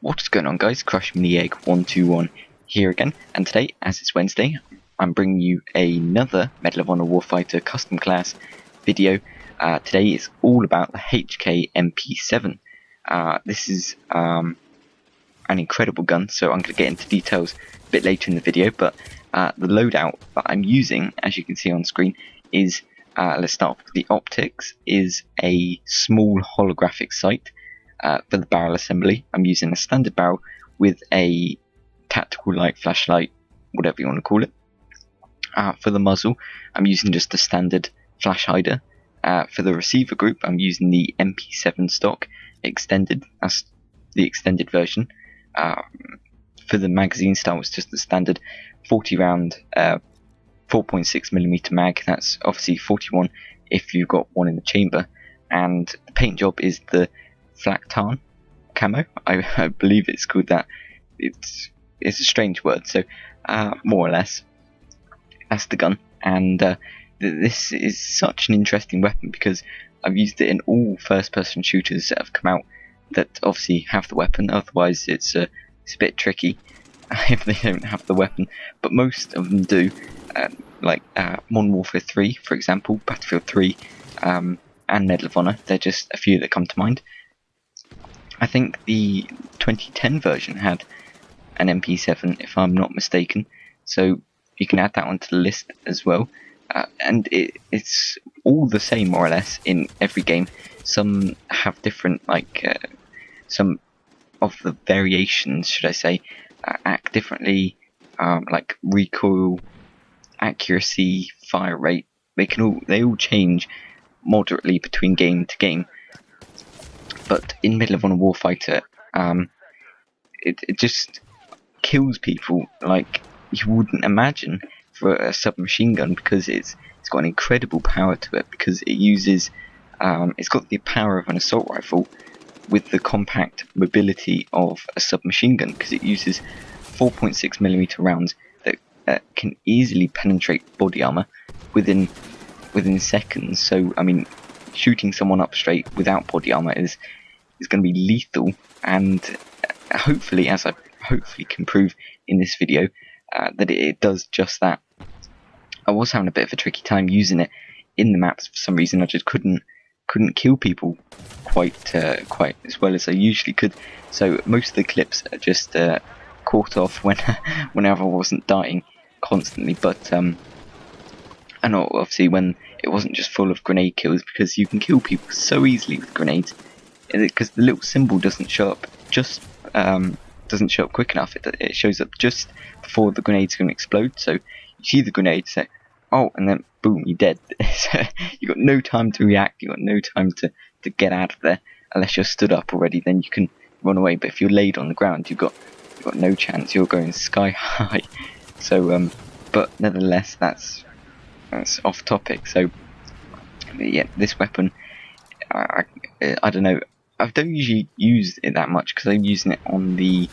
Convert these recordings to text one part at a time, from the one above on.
What's going on, guys? Crush Mini Egg 121 here again, and today, as it's Wednesday, I'm bringing you another Medal of Honor Warfighter custom class video. Today is all about the HK MP7. This is an incredible gun, so I'm going to get into details a bit later in the video, but the loadout that I'm using, as you can see on screen, is, let's start with the optics, is a small holographic sight. For the barrel assembly, I'm using a standard barrel with a tactical light, flashlight, whatever you want to call it. For the muzzle, I'm using just a standard flash hider. For the receiver group, I'm using the MP7 stock extended. That's the extended version. For the magazine style, it's just the standard 40 round 4.6mm mag. That's obviously 41 if you've got one in the chamber. And the paint job is the Flecktarn Camo. I believe it's called that. It's a strange word, so more or less that's the gun. And this is such an interesting weapon because I've used it in all first-person shooters that have come out that obviously have the weapon. Otherwise, it's a bit tricky if they don't have the weapon. But most of them do, like Modern Warfare 3, for example, Battlefield 3, and Medal of Honor. They're just a few that come to mind. I think the 2010 version had an MP7, if I'm not mistaken, so you can add that onto the list as well. And it's all the same, more or less, in every game. Some have different, like, some of the variations, should I say, act differently, like recoil, accuracy, fire rate. They all change moderately between game to game. But in Medal of Honor Warfighter, it just kills people like you wouldn't imagine for a submachine gun, because it's got an incredible power to it, because it uses it's got the power of an assault rifle with the compact mobility of a submachine gun, because it uses 4.6mm rounds that can easily penetrate body armor within seconds. So I mean, shooting someone up straight without body armor is going to be lethal, and hopefully, as I hopefully can prove in this video, that it does just that. I was having a bit of a tricky time using it in the maps for some reason. I just couldn't kill people quite as well as I usually could. So most of the clips are just caught off whenever I wasn't dying constantly. But and obviously when it wasn't just full of grenade kills, because you can kill people so easily with grenades, because the little symbol doesn't show up quick enough. It shows up just before the grenade's going to explode. So you see the grenade, say, oh, and then boom, you're dead. So you got no time to react. You got no time to get out of there unless you're stood up already. Then you can run away. But if you're laid on the ground, you've got no chance. You're going sky high. So but nevertheless, that's off topic. So yeah, this weapon, I don't know. I don't usually use it that much because I'm using it on the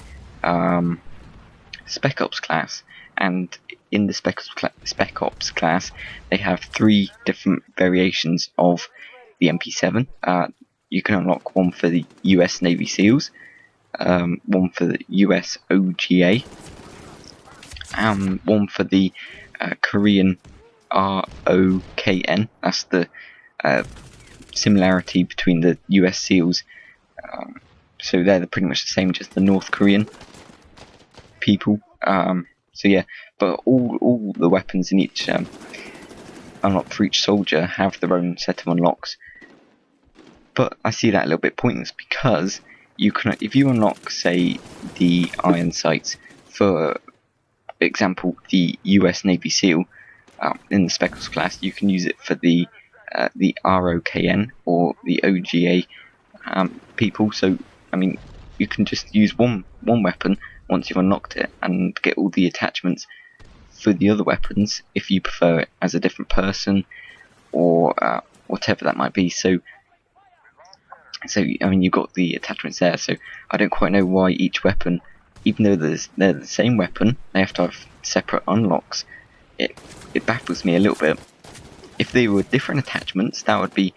Spec Ops class, and in the Spec Ops class they have 3 different variations of the MP7. You can unlock one for the US Navy SEALs, one for the US OGA, and one for the Korean ROKN. That's the similarity between the US SEALs. So they're pretty much the same, just the North Korean people. So yeah, but all the weapons in each unlock for each soldier have their own set of unlocks. But I see that a little bit pointless, because you can, if you unlock, say, the iron sights, for example, the US Navy SEAL in the Spec Ops class, you can use it for the ROKN or the OGA people. So I mean, you can just use one weapon once you've unlocked it and get all the attachments for the other weapons if you prefer it as a different person, or whatever that might be. So I mean, you've got the attachments there. So I don't quite know why each weapon, even though they're the same weapon, they have to have separate unlocks. It baffles me a little bit. If they were different attachments, that'd be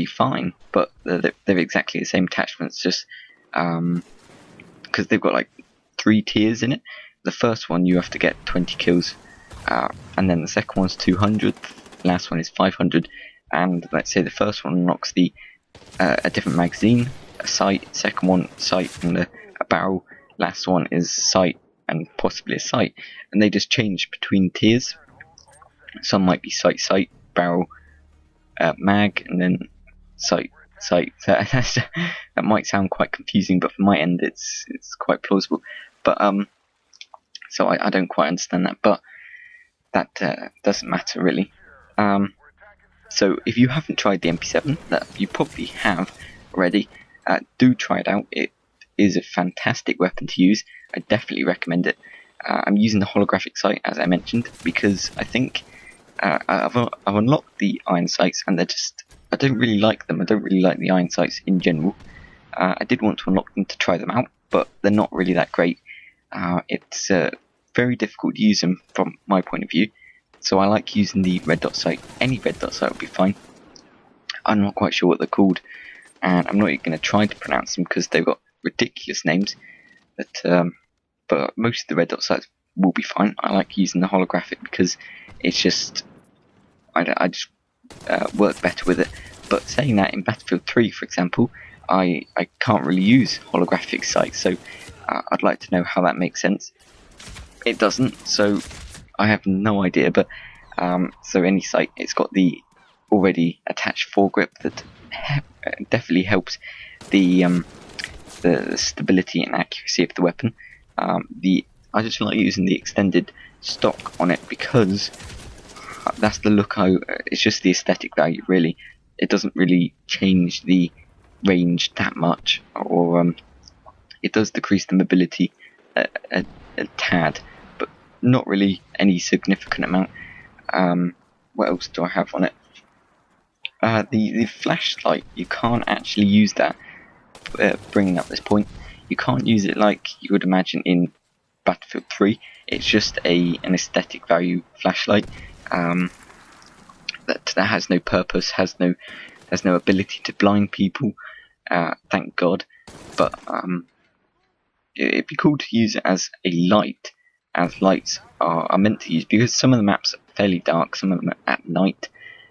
fine, but they're exactly the same attachments, just because they've got like 3 tiers in it. The first one you have to get 20 kills, and then the second one's 200, the last one is 500, and let's say the first one unlocks a different magazine, a sight, second one sight and a barrel, last one is sight and possibly a sight, and they just change between tiers. Some might be sight, barrel, mag, and then sight. That might sound quite confusing, but from my end it's quite plausible. But so I don't quite understand that, but that doesn't matter really. So if you haven't tried the MP7, that you probably have already, do try it out. It is a fantastic weapon to use. I definitely recommend it. I'm using the holographic sight, as I mentioned, because I think I've unlocked the iron sights, and I don't really like them. I don't really like the iron sights in general. I did want to unlock them to try them out, but they're not really that great. It's very difficult to use them from my point of view. So I like using the red dot sight. Any red dot sight would be fine. I'm not quite sure what they're called, and I'm not even going to try to pronounce them because they've got ridiculous names. But most of the red dot sights will be fine. I like using the holographic because it's just I just work better with it. But saying that, in Battlefield 3, for example, I can't really use holographic sights. So I'd like to know how that makes sense. It doesn't, so I have no idea. But so any sight, it's got the already attached foregrip that definitely helps the stability and accuracy of the weapon. I just like using the extended stock on it because that's the look. It's just the aesthetic value, really. It doesn't really change the range that much, or it does decrease the mobility a tad, but not really any significant amount. What else do I have on it? The flashlight, you can't actually use that. Bringing up this point, you can't use it like you would imagine in Battlefield 3. It's just an aesthetic value flashlight that has no purpose, has no ability to blind people. Thank God. But it'd be cool to use it as a light, as lights are meant to use, because some of the maps are fairly dark, some of them are at night.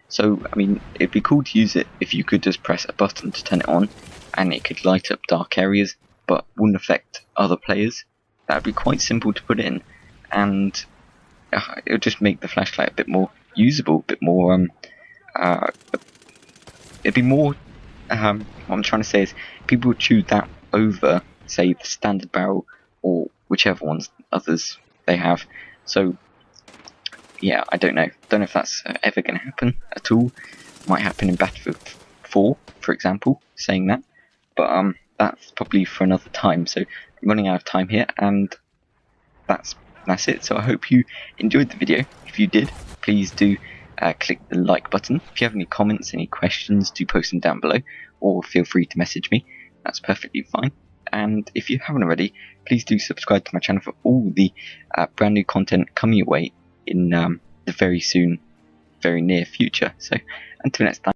So I mean, it'd be cool to use it if you could just press a button to turn it on, and it could light up dark areas, but wouldn't affect other players. That would be quite simple to put in, and it would just make the flashlight a bit more usable, a bit more. It'd be more. What I'm trying to say is, people would choose that over, say, the standard barrel or whichever ones others they have. So yeah, I don't know. Don't know if that's ever going to happen at all. Might happen in Battlefield 4, for example, saying that. But that's probably for another time. So I'm running out of time here, and that's it. So I hope you enjoyed the video. If you did, please do click the like button. If you have any comments, any questions, do post them down below, or feel free to message me. That's perfectly fine. And if you haven't already, please do subscribe to my channel for all the brand new content coming your way in the very near future. So until next time.